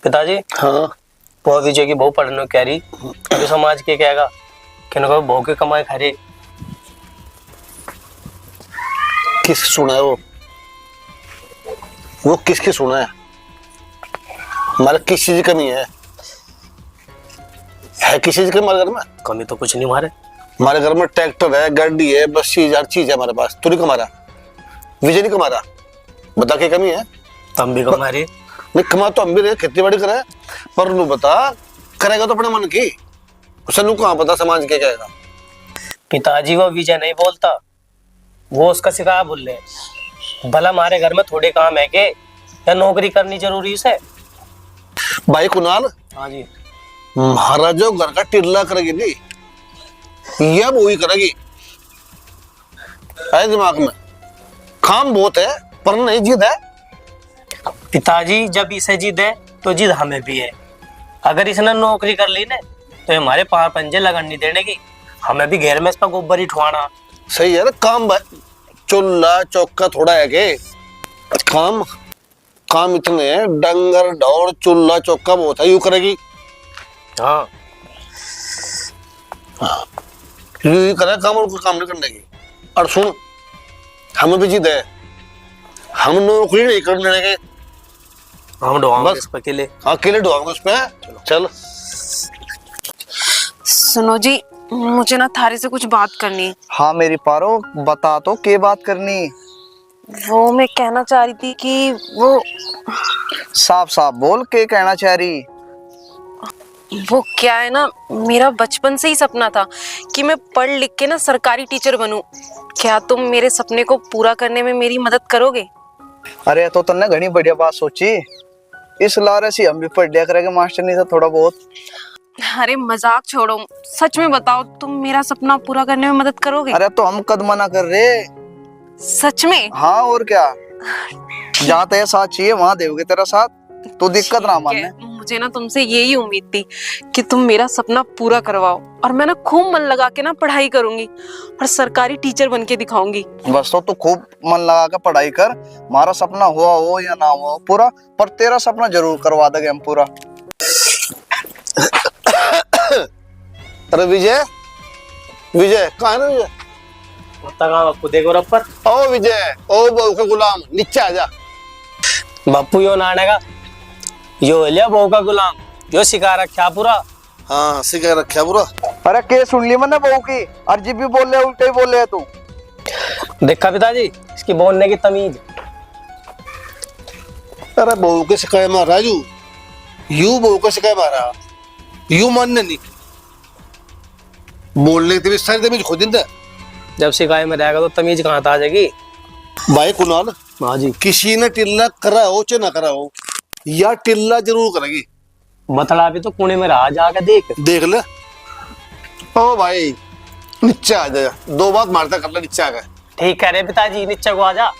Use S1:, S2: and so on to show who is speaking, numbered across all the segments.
S1: पिताजी।
S2: हाँ।
S1: वो विजय की बहू पढ़ने कह रही, अभी समाज के कहेगा कि न बहू के कमाए खा रहे।
S2: किस सुना है वो किसकी सुना है? हमारे किस चीज की कमी है किस चीज की हमारे घर में?
S1: कमी तो कुछ नहीं
S2: हमारे घर में ट्रैक्टर है, गाड़ी है, बस चीज हर चीज है हमारे पास। तू नहीं कमा रहा, विजय नहीं कमा रहा, बता क्या कमी है?
S1: तुम भी कमा रहे।
S2: नहीं कमा तो हम भी रहे, खेती बाड़ी करे, पर नू बता करेगा तो अपने मन की, उसे नू कहाँ पता समाज के कहेगा।
S1: पिताजी वो विजय नहीं बोलता, वो उसका सिखाया बोल रहे। भला हमारे घर में थोड़े काम है के, या नौकरी करनी जरूरी है?
S2: भाई कुणाल।
S1: हाँ जी।
S2: हमारा जो घर का टिल्ला करेगी नी, यह वो ही करेगी। है दिमाग में काम बहुत है पर नहीं जिद है।
S1: पिताजी जब इसे जिद है तो जिद हमें भी है। अगर इसने नौकरी कर ली ना तो हमारे पार पंजे लगन नहीं देने की, हमें भी घेर में इसका गोबर ही ठुआना।
S2: सही है ना काम। चूल्हा चौका थोड़ा है के काम काम इतने हैं, डंगर ढोर चूल्हा चौका बहुत है, यू करेगी।
S1: हाँ
S2: यू करे काम और कोई काम नहीं करने की। और सुन, हमें भी जिद है, हम नौकरी नहीं करने के,
S1: हम ढोंगे इस पे अकेले।
S2: अकेले ढोंगे उस पे। चल
S3: सुनो जी, मुझे ना थारे से कुछ बात करनी है।
S4: हाँ मेरी पारो, बता तो क्या बात करनी?
S3: वो मैं कहना चाह रही थी कि वो
S4: साफ साफ बोल, के कहना चाह रही?
S3: वो क्या है ना, मेरा बचपन से ही सपना था कि मैं पढ़ लिख के ना सरकारी टीचर बनूं। क्या तुम मेरे सपने को पूरा करने में मेरी मदद करोगे?
S4: अरे तो तुमने घनी बढ़िया बात सोची। इस लारे से हम भी पढ़ लिया करेंगे मास्टर नहीं था थोड़ा बहुत।
S3: अरे मजाक छोड़ो, सच में बताओ, तुम मेरा सपना पूरा करने में मदद करोगे?
S4: अरे तो हम कद मना कर रहे।
S3: सच में?
S4: हाँ और क्या, जहाँ तेरा साथ चाहिए वहां देवगे तेरा साथ, तो दिक्कत ना मानने।
S3: मुझे ना तुमसे यही उम्मीद थी कि तुम मेरा सपना पूरा करवाओ, और मैं ना खूब मन लगा के ना पढ़ाई करूंगी और सरकारी टीचर बन के दिखाऊंगी।
S4: बस तो तू खूब मन लगा कर पढ़ाई कर, हमारा सपना हुआ हो या ना हुआ पूरा, पर तेरा सपना जरूर करवा देंगे हम पूरा।
S2: अरे विजय, विजय कहाँ है ना? विजय
S1: बापू देखो रप्पर।
S2: ओ विजय, ओ बहू का गुलाम, नीचे आ जा।
S1: बापू यो नाने का यो लिया बहू का गुलाम, यो सिखा रखा पूरा।
S2: हाँ सिखा रखा पूरा।
S4: अरे के सुन ली मैंने बहू की, अर्जी भी बोल रहे उल्टे ही बोल रहे तू।
S1: देखा पिताजी इसकी बोलने की तमीज।
S2: अरे बहू के सिखाए मारा यू बहू को सिखाए मारा, यू मानने नहीं, बोलने की सारी तमीज खुद ही।
S1: जब सिखाए में रहेगा तो तमीज कहाँ आ जाएगी?
S2: भाई कुणाल।
S1: हाँ जी।
S2: किसी ने टिल्ला करा हो चाहे ना करा हो, या टिल्ला जरूर करेगी।
S1: बतला भी तो कुएं में रहा, जाके देख
S2: ले। ओ भाई नीचे आ जा, दो बात मारता कर ले, नीचे आ गए।
S1: ठीक कह रहे पिताजी, नीचे को आ जा।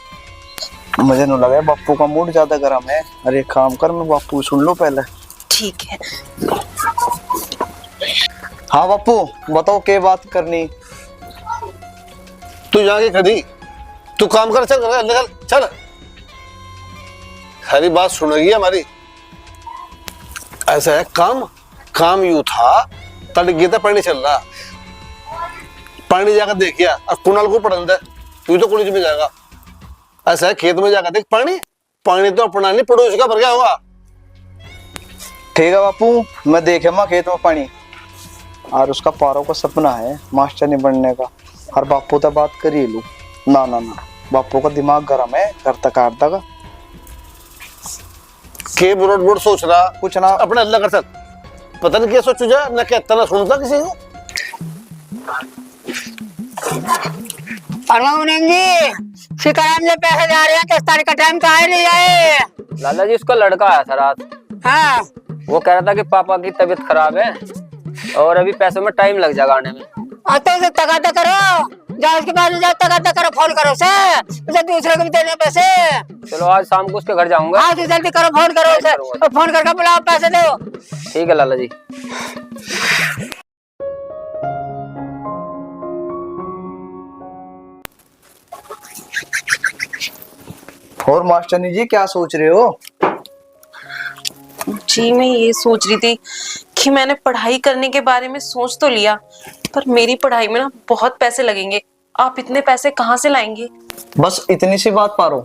S4: मुझे नहीं लगा बापू का मूड ज्यादा गर्म है। अरे काम कर, मैं बापू सुन लो पहले।
S3: ठीक है।
S4: हाँ बापू बताओ क्या बात करनी?
S2: तू जाके कभी तू काम कर, चल निकल चल। सारी बात सुनेगी हमारी। ऐसा है काम यू था, तड़ गीता पढ़ने चल रहा, पानी जाकर देखिया, और कुणाल को पढ़ने दे, तू तो कॉलेज में जाएगा। ऐसा है खेत में जाकर देख, पानी तो अपना नहीं पड़ोस का भर गया होगा।
S4: ठीक है बापू, मैं देखे माँ खेत में पानी, और उसका पारो का सपना है मास्टर नहीं बनने का। और बापू तो बात कर ही लू। ना ना ना, बापू का दिमाग गर्म है, घर तक आटा का
S2: के बुरट सोच रहा
S4: कुछ ना,
S2: अपने अल्लाह कर सक, पता नहीं क्या सोचू जा, ना कहता ना सुनता किसी को।
S5: जी शिकायत में पैसे जा रहे हैं, 10 तारीख का टाइम कहाँ ले आए?
S6: लाला जी उसका लड़का आया था रात।
S5: हाँ
S6: वो कह रहा था कि पापा की तबीयत खराब है और अभी पैसों में टाइम लग जाएगा आने में।
S5: तो उसे तगादा करो, जाओ उसके पास जाओ, तगादा करो, फोन करो उसे दूसरे को भी देने पैसे।
S6: चलो आज शाम को उसके घर जाऊंगा।
S5: हाँ तो जल्दी करो, फोन करो उसे, और फोन करके बुलाओ, पैसे दो।
S6: ठीक है लाला जी।
S4: और मास्टरनी जी क्या सोच रहे हो?
S3: जी मैं ये सोच रही थी कि मैंने पढ़ाई करने के बारे में सोच तो लिया, पर मेरी पढ़ाई में ना बहुत पैसे लगेंगे। आप इतने पैसे कहाँ से लाएंगे?
S4: बस इतनी सी बात पारो।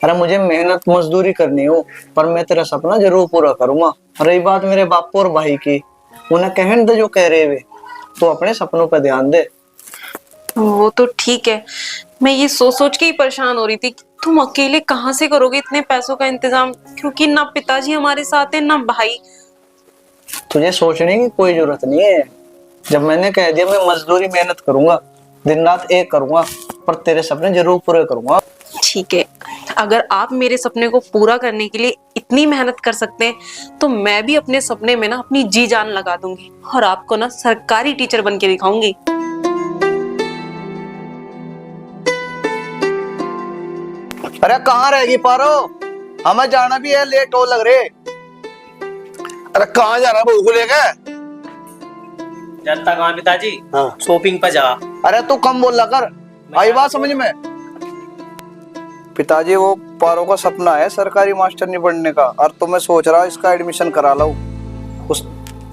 S4: अरे मुझे मेहनत मजदूरी करनी हो, पर मैं तेरा सपना जरूर पूरा करूंगा। रही बात मेरे बापू और भाई की, उन्हें कहने दे जो कह रहे वे, तो अपने सपनों पर ध्यान दे।
S3: वो तो ठीक है, मैं ये सोच सोच के ही परेशान हो रही थी कि तुम अकेले कहाँ से करोगे इतने पैसों का इंतजाम, क्योंकि ना पिताजी हमारे साथ हैं ना भाई।
S4: तुझे सोचने की कोई जरूरत नहीं है। जब मैंने कह दिया मैं मजदूरी मेहनत करूंगा, दिन रात एक करूंगा, पर तेरे सपने जरूर पूरे करूंगा।
S3: ठीक है, अगर आप मेरे सपने को पूरा करने के लिए इतनी मेहनत कर सकते हैं तो मैं भी अपने सपने में ना अपनी जी जान लगा दूंगी और आपको ना सरकारी टीचर बन के दिखाऊंगी।
S4: अरे कहाँ रहेगी पारो, हमें जाना भी है, लेट हो लग रहे।
S2: अरे कहाँ जा रहा है बहू को लेके?
S1: जनता कहाँ पिताजी?
S2: हाँ।
S1: शॉपिंग पर जा।
S4: अरे तू कम बोला कर, आई बात समझ में। पिताजी वो पारो का सपना है सरकारी मास्टर नहीं बनने का, और तो मैं सोच रहा हूँ इसका एडमिशन करा लो। उस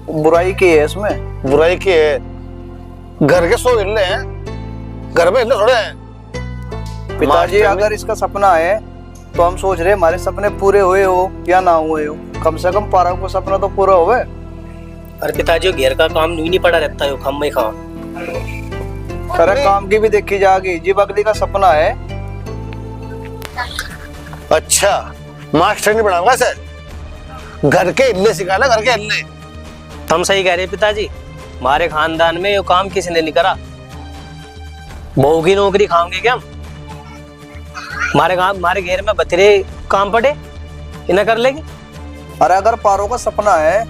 S4: बुराई की है इसमें?
S2: बुराई की है? घर के 100 हिल्ले हैं, घर में हिल्ले थोड़े हैं।
S4: पिताजी अगर इसका सपना है तो हम सोच रहे हमारे सपने पूरे हुए हो या ना हुए हो, कम से कम पारो को सपना तो पूरा होवे।
S1: अरे पिताजी घर का काम नहीं पड़ा रहता है, खम में खा।
S4: अरे काम की भी देखी जाएगी। जी बगली का सपना है।
S2: अच्छा, मास्टर नहीं बनाऊंगा सर, घर के हिल्ले सिखाना, घर के हिल्ले।
S1: हम सही कह रहे हैं पिताजी, हमारे खानदान में ये काम किसी ने नहीं करा। बहू की नौकरी खाओगे क्या हम? हमारे घर में बथेरे काम पड़े, इन्हें कर लेगी।
S4: अरे अगर पारो का सपना है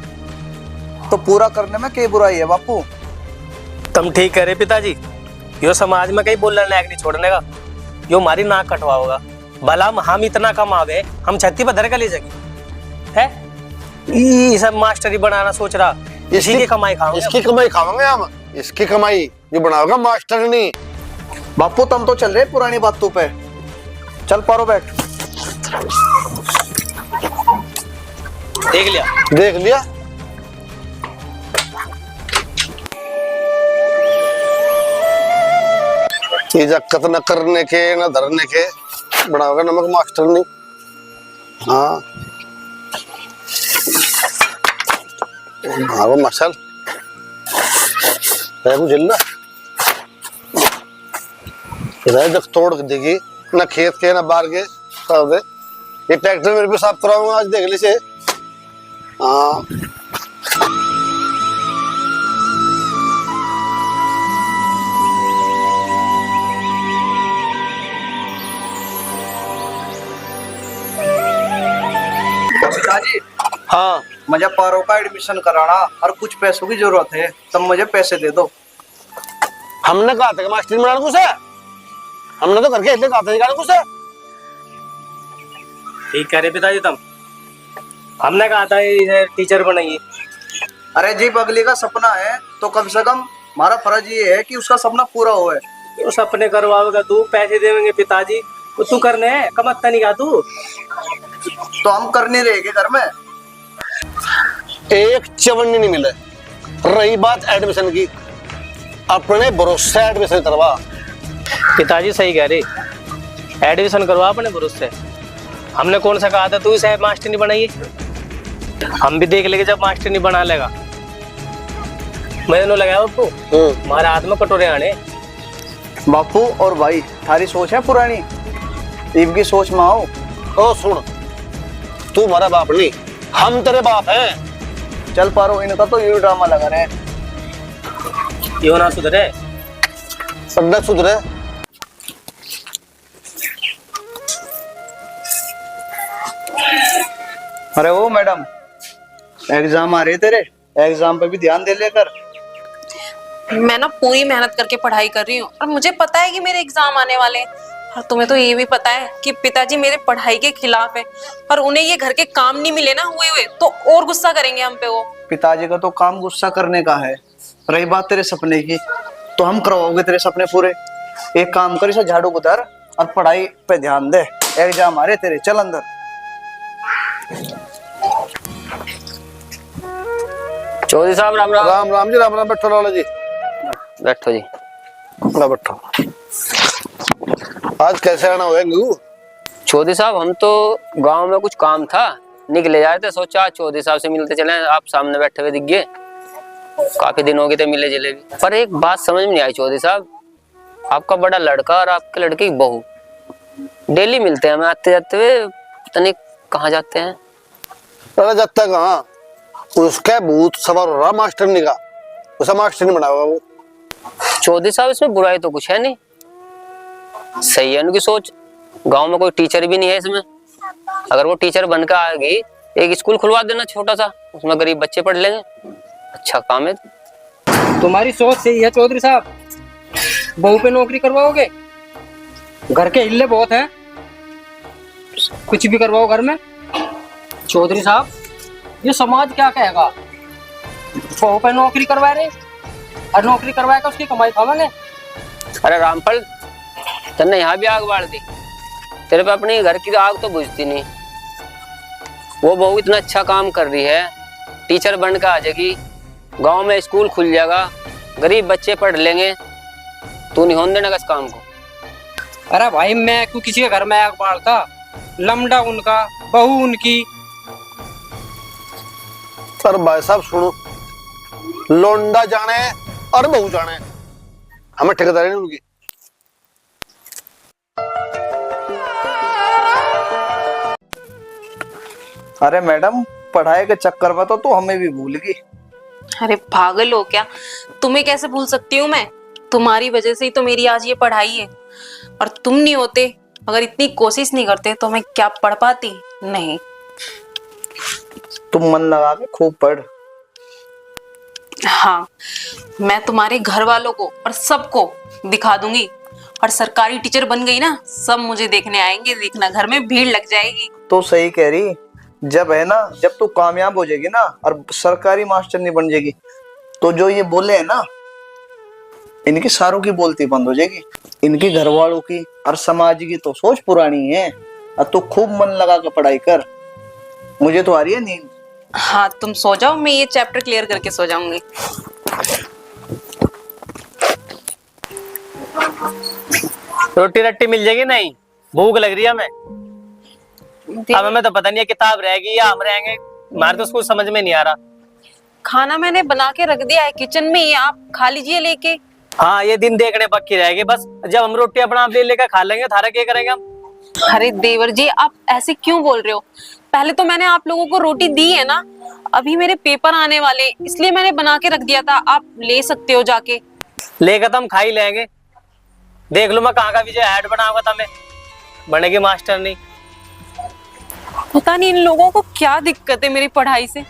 S4: तो पूरा करने में क्या बुराई है बापू?
S1: तुम ठीक कह रहे पिताजी, यो समाज में कहीं बोलने लायक नहीं छोड़ने का, यो हमारी नाक कटवा होगा। भला हम इतना कमावे, हम छत्ती पर धर कर ले सके है? ये सब मास्टरी बनाना सोच रहा, इसी की कमाई खाओगे।
S2: इसकी कमाई खावांगे हम, इसकी कमाई जो बनाओगा मास्टर नहीं।
S4: बापू तुम तो चल रहे पुरानी बातों पे। चल पारो बैठ।
S1: देख लिया?
S2: देख लिया। इज्जत न करने के न धरने के बनाओगे नमक मास्टर नहीं। हाँ भागो मसल जिल्ला जब तोड़ देगी, ना खेत के ना बाहर के सब दे। ये ट्रैक्टर मेरे पे साफ कराऊंगा आज, देख लीजिए। हाँ
S4: पिताजी,
S2: हाँ
S4: मुझे पारो का एडमिशन कराना और कुछ पैसों की जरूरत है, तब मुझे पैसे दे दो।
S2: हमने कहा था कि मास्टर बनाना कुछ है, हमने तो करके इसलिए कहा था कुछ है।
S1: ठीक कह रहे पिताजी तुम, हमने कहा था ये टीचर बनाइए।
S4: अरे जी बगली का सपना है तो कम से कम हमारा फर्ज ये है कि उसका सपना पूरा होए।
S1: तो सपने करवाओगे तू, पैसे देंगे पिताजी, तो तू करने है, कमत्ता नहीं गा तू।
S4: तो हम करने रहेंगे घर में।
S2: एक चवन्नी नहीं मिले। रही बात एडमिशन की, अपने भरोसे एडमिशन करवा।
S1: पिताजी सही कह रहे, एडमिशन करवा अपने भरोसे। हमने कौन सा कहा था तू इसे मास्टर नहीं बनाइए? हम भी देख लेंगे जब मास्टर नहीं बना लेगा। मैंने लगाया बापू, हमारे हाथ में कटोरे आने।
S4: बापू और भाई थारी सोच है पुरानी, इनकी सोच में आओ।
S2: ओ सुन, तू हमारा बाप नहीं, हम तेरे बाप हैं।
S4: चल पारो, इनका तो यू ड्रामा लगा रहे।
S1: यो ना सुधरे,
S2: सड्डा सुधरे।
S4: अरे ओ मैडम, एग्जाम आ रहे तेरे, एग्जाम पे भी ध्यान दे लेकर।
S3: मैं ना पूरी मेहनत करके पढ़ाई कर रही हूँ और मुझे पता है कि मेरे एग्जाम आने वाले हैं, और तुम्हें तो ये भी पता है कि पिताजी मेरे पढ़ाई के खिलाफ है, और उन्हें ये घर के काम नहीं मिले ना हुए हुए तो और गुस्सा करेंगे हम पे वो।
S4: पिताजी का तो काम गुस्सा करने का है। रही बात तेरे सपने की, तो हम करवाओगे तेरे सपने पूरे। एक काम कर, इसे झाड़ू उधर और पढ़ाई पे ध्यान दे। एग्जाम आ रहे तेरे, चल अंदर।
S6: चौधरी साहब राम राम।
S2: राम राम जी, राम राम। बैठो लाला जी,
S6: बैठो जी।
S2: ला बैठो। आज कैसे आना हुआ गू?
S6: चौधरी साहब हम तो गांव में कुछ काम था, निकले जा रहे थे, सोचा चौधरी साहब से मिलते चले। आप सामने बैठे हुए दिख गए, काफी दिन हो गए थे मिले जिले भी। पर एक बात समझ में नहीं आई चौधरी साहब, आपका बड़ा लड़का और आपके लड़के की बहू डेली मिलते हैं, हमें आते जाते हुए, पता नहीं कहाँ जाते हैं।
S2: अरे जाता कहाँ, उसका भूत सवार हो रहा मास्टरनी का, उसे मास्टरनी बना हुआ वो।
S6: चौधरी साहब इसमें बुराई तो कुछ है नहीं, सही है उनकी सोच। गांव में कोई टीचर भी नहीं है इसमें, अगर वो टीचर बनकर आ गई, एक स्कूल खुलवा देना छोटा सा, उसमें गरीब बच्चे पढ़ लेंगे, अच्छा काम है।
S7: तुम्हारी सोच सही है चौधरी साहब, बहू पे नौकरी करवाओगे, घर के हिल्ले बहुत हैं, कुछ भी करवाओ घर में। चौधरी साहब ये समाज क्या कहेगा, बहू पे नौकरी करवा रहे और नौकरी करवाएगा उसकी कमाई खावांगे।
S6: अरे रामफल, तेने यहाँ भी आग बाढ़ दी, तेरे पे अपनी घर की आग तो बुझती नहीं। वो बहू इतना अच्छा काम कर रही है, टीचर बनकर आ जाएगी, गांव में स्कूल खुल जाएगा, गरीब बच्चे पढ़ लेंगे, तू नहीं होने देना इस काम को।
S7: अरे भाई मैं क्यों किसी के घर में आग बाढ़ता, लमडा उनका, बहू उनकी।
S2: पर भाई साहब सुनो, लोंडा जाने और बहू जाने, हमें ठेकेदारी नहीं उनकी।
S4: अरे मैडम, पढ़ाई के चक्कर में तो हमें भी भूल गई।
S3: अरे पागल हो क्या, तुम्हें कैसे भूल सकती हूँ मैं? तुम्हारी वजह से ही तो मेरी आज ये पढ़ाई है, और तुम नहीं होते, अगर इतनी कोशिश नहीं करते तो मैं क्या पढ़ पाती। नहीं,
S4: तुम मन लगा के खूब पढ़।
S3: हाँ, मैं तुम्हारे घर वालों को और सबको दिखा दूंगी, और सरकारी टीचर बन गई ना, सब मुझे देखने आएंगे, देखना घर में भीड़ लग जाएगी।
S4: तो सही कह रही, जब है ना, जब तू कामयाब हो जाएगी ना और सरकारी मास्टर नहीं बन जाएगी, तो जो ये बोले है ना, इनकी सारों की बोलती बंद हो जाएगी, इनकी घर वालों की और समाज की तो सोच पुरानी है। और तू खूब मन लगा कर पढ़ाई कर, मुझे तो आ रही है नींद।
S3: हाँ तुम सो जाओ, मैं ये चैप्टर क्लियर करके सो जाऊंगी।
S1: रोटी रट्टी मिल जाएगी? नहीं, भूख लग रही है हमें। अब हमें तो पता नहीं है किताब रहेगी या हम रहेंगे, हमारे तो कुछ समझ में नहीं आ रहा।
S3: खाना मैंने बना के रख दिया है किचन में ही, आप खा लीजिए लेके।
S1: हाँ, ये दिन देखने पक्की रहेगी, बस जब हम रोटी अपना आप ले लेकर खा लेंगे, थारा क्या करेंगे हम?
S3: अरे देवर जी, आप ऐसे क्यों बोल रहे हो? पहले तो मैंने आप लोगों को रोटी दी है ना, अभी मेरे पेपर आने वाले, इसलिए मैंने बना के रख दिया था, आप ले सकते हो जाके।
S1: लेकर तो हम खा ही लेंगे। देख लो मैं कहाँ का विजय ऐड बनाऊंगा, था मैं बनेगी मास्टर नहीं।
S3: पता नहीं इन लोगों को क्या दिक्कत है मेरी पढ़ाई से।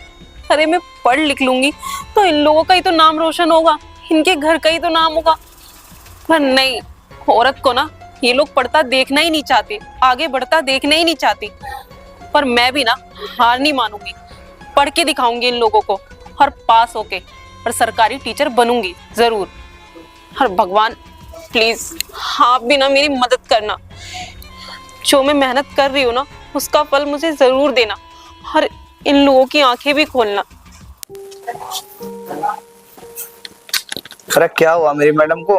S3: अरे मैं पढ़ लिख लूंगी तो इन लोगों का ही तो नाम रोशन होगा, इनके घर का ही तो नाम होगा। पर नहीं, औरत को ना ये लोग पढ़ता देखना ही नहीं चाहते, आगे बढ़ता देखना ही नहीं चाहती। पर मैं भी ना हार नहीं मानूंगी, पढ़ के दिखाऊंगी इन लोगों को, और पास होके और सरकारी टीचर बनूंगी जरूर। और भगवान प्लीज आप भी ना मेरी मदद करना, जो मैं मेहनत कर रही हूँ ना उसका फल मुझे जरूर देना, और इन लोगों की आंखें भी खोलना।
S4: अरे क्या हुआ मेरी मैडम को,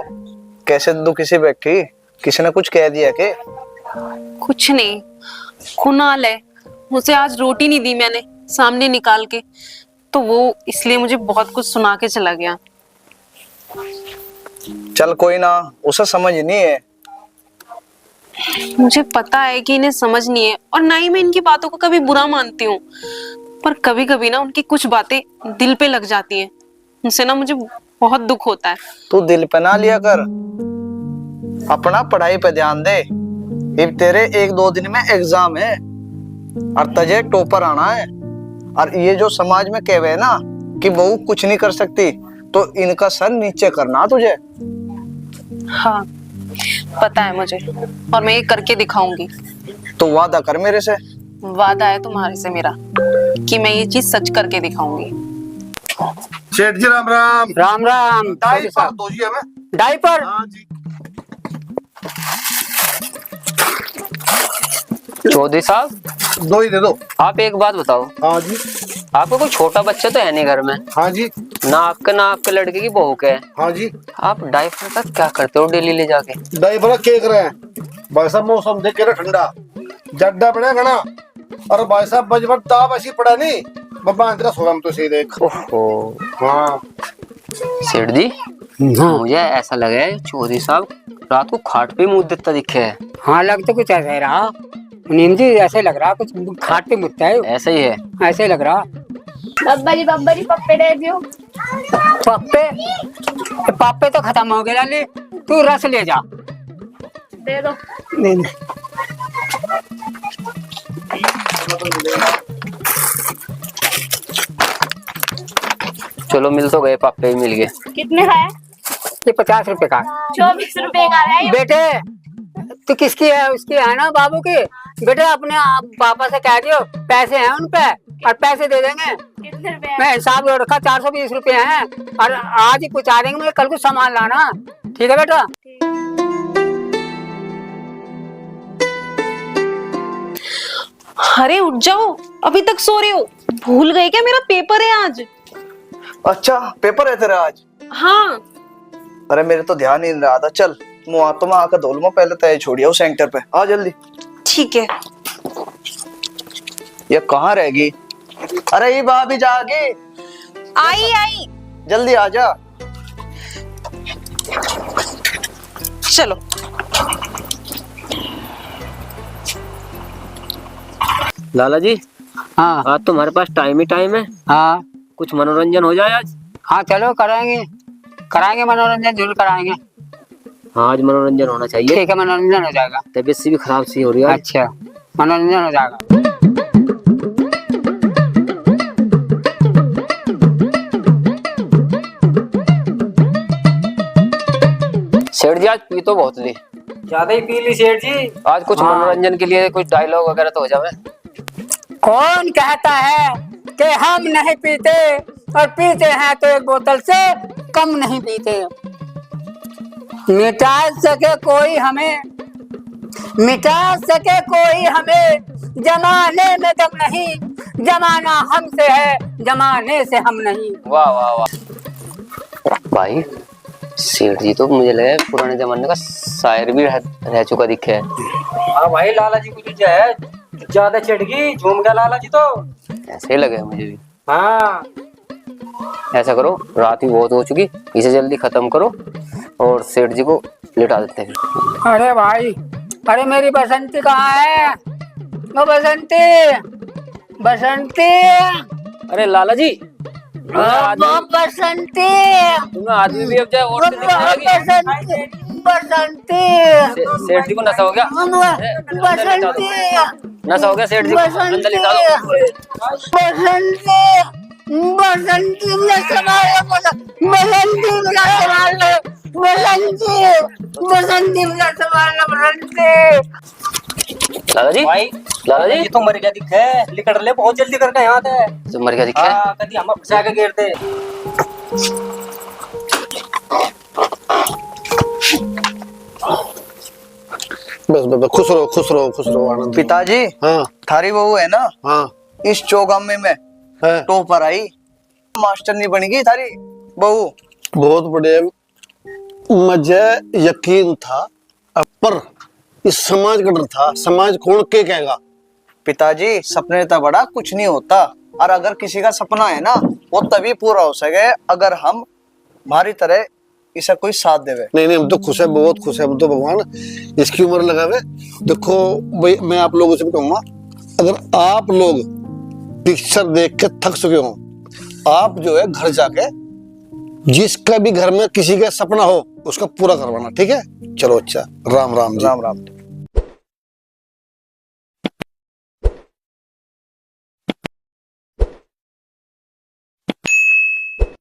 S4: कैसे दुखी सी बैठी, किसी ने कुछ कह दिया के?
S3: कुछ नहीं, कुणाल है, मुझे आज रोटी नहीं दी मैंने सामने निकाल के, तो वो इसलिए मुझे बहुत कुछ सुना के चला गया।
S4: चल कोई ना, उसे समझ नहीं है।
S3: मुझे पता है कि इन्हें समझ नहीं है, और ना ही मैं इनकी बातों को कभी बुरा मानती हूँ, पर कभी कभी ना उनकी कुछ बातें दिल पे लग जाती हैं, उनसे ना मुझे बहुत दुख होता है।
S4: तू दिल पे ना लिया कर, अपना पढ़ाई पे ध्यान दे। अब तेरे 1-2 दिन में एग्जाम है और तुझे टॉपर आना है। और ये जो समाज में कहवे है ना कि बहू कुछ नहीं कर सकती, तो इनका सर नीचे करना तुझे।
S3: हाँ पता है मुझे, और मैं ये करके दिखाऊंगी।
S4: तो वादा कर मेरे से।
S3: वादा है तुम्हारे से मेरा कि मैं ये चीज सच करके दिखाऊंगी।
S2: सेठ जी राम राम।
S7: राम राम।
S2: डायपर दो जी हमें।
S7: डायपर?
S2: हाँ जी।
S6: चौधरी साहब,
S2: 2 ही दे दो।
S6: आप एक बात बताओ,
S2: हाँ जी।
S6: आपको कोई छोटा बच्चा तो है नहीं घर में?
S2: हाँ जी।
S6: ना आपके लड़के की बहू के?
S2: हाँ जी।
S6: आप डायपर का क्या करते हो डेली ले जाके?
S2: ड्राइवर के कर रहे हैं भाई साहब, मौसम देख के ना ठंडा जड्डा पड़ा घना, और भाई साहब बजबट ताप ऐसी पड़ा नहीं बाबा अंदर सोगा हम तो सही देख।
S6: ओहो।
S2: हाँ
S6: सेठ जी, मुझे ऐसा लगा है चौधरी साहब रात को खाट पे मुंह देता दिखे है।
S5: हाँ लग तो कुछ ऐसा ही रहा नीम जी, ऐसे लग रहा कुछ खाट पे मुझता है,
S6: ऐसा ही है।
S5: ऐसे लग रहा।
S8: बब्बा जी पप्पे दे दियो।
S5: पापे तो खत्म हो गए लाली, तू रस ले जा।
S8: दे दो।
S5: नहीं नहीं।
S6: चलो मिल तो गए, पापे भी मिल गए।
S8: कितने का है?
S5: ये 50 रुपए का।
S8: 24 रुपए का है ये।
S5: बेटे तू किसकी है? उसकी है ना बाबू की। बेटे अपने पापा से कह दियो पैसे हैं उन पे और पैसे दे देंगे।
S8: कितने रुपए?
S5: मैं हिसाब जोड़ रखा 420 रुपए हैं और आज ही पहुंचा देंगे, मुझे कल को सामान लाना। ठीक है बेटा?
S3: अरे उठ जाओ, अभी तक सो रहे हो? भूल गए क्या मेरा पेपर है आज?
S4: अच्छा पेपर है तेरा आज?
S3: हाँ।
S4: अरे मेरे तो ध्यान ही नहीं रहा था। चल मुँह तो मैं आकर धोल, पहले तय छोड़िया उस सेंटर पे आ जल्दी।
S3: ठीक है।
S4: ये कहाँ रहेगी? अरे ये भाभी जागी,
S3: आई
S4: जल्दी आ जा।
S3: चलो।
S6: लाला जी,
S5: हाँ
S6: आज तुम्हारे पास टाइम ही टाइम है,
S5: हाँ
S6: कुछ मनोरंजन हो जाए आज।
S5: हाँ चलो कराएंगे मनोरंजन जरूर कराएंगे।
S6: हाँ आज मनोरंजन होना चाहिए।
S5: ठीक है मनोरंजन हो जाएगा।
S6: तबीयत सी भी खराब सी हो रही है।
S5: अच्छा मनोरंजन हो जाएगा।
S6: सेठ जी आज पी तो बहुत ली,
S7: ज्यादा ही पी ली सेठ जी।
S6: आज कुछ मनोरंजन के लिए कुछ डायलॉग वगैरह तो हो जावे।
S5: कौन कहता है कि हम नहीं पीते और पीते हैं तो एक बोतल से कम नहीं पीते। मिटा सके कोई हमें जमाने में दम नहीं, जमाना हमसे है जमाने से हम नहीं।
S6: वाह वाह वाह भाई, सेठ जी तो मुझे लगा पुराने जमाने का शायर भी रह चुका दिखे है।
S7: हाँ भाई लाला जी को जो है ज्यादा चिढ़ गई, झूम गया लाला जी तो।
S6: ऐसे ही लगे मुझे भी।
S7: हाँ
S6: ऐसा करो, रात भी बहुत हो चुकी, इसे जल्दी खत्म करो और सेठ जी को लिटा देते हैं।
S5: अरे भाई, अरे मेरी बसंती कहाँ है? वो बसंती।
S6: अरे लाला जी,
S5: बसंती
S6: तुम्हें आदमी भी अब जाए और
S5: बसंती
S6: सेठ जी को नशा हो गया।
S5: बसंती
S6: नशा हो गया सेठ जी को, अंदर लिटा दो।
S5: बसंती
S6: लाला जी,
S7: भाई
S6: लाला जी
S7: ये तो मर गया दिखे, लिकड़ ले बहुत जल्दी करके यहाँ थे।
S6: तो मर गया दिखा है।
S7: हाँ कभी हम फंसा के गिरते।
S2: बस खुश रहो आनंद।
S4: पिताजी,
S2: हाँ
S4: थारी बहू है ना,
S2: हाँ
S4: इस चौगामे में
S2: है।
S4: टॉपर आई, मास्टर नहीं बनेगी थारी बहू।
S2: बहुत बड़े मुझे यकीन था, पर इस समाज का डर था, समाज कौन के कहेगा।
S4: पिताजी सपने तो बड़ा कुछ नहीं होता, और अगर किसी का सपना है ना वो तभी पूरा हो सके अगर हम हमारी तरह इसे कोई साथ देवे।
S2: नहीं हम तो खुश है, बहुत खुश है हम तो। भगवान इसकी उम्र लगावे। देखो भाई, मैं आप लोगों से भी कहूंगा, अगर आप लोग पिक्चर देख के थक चुके हो, आप जो है घर जाके जिसका भी घर में किसी का सपना हो उसका पूरा करवाना। ठीक है, चलो अच्छा, राम राम जी।
S4: राम राम।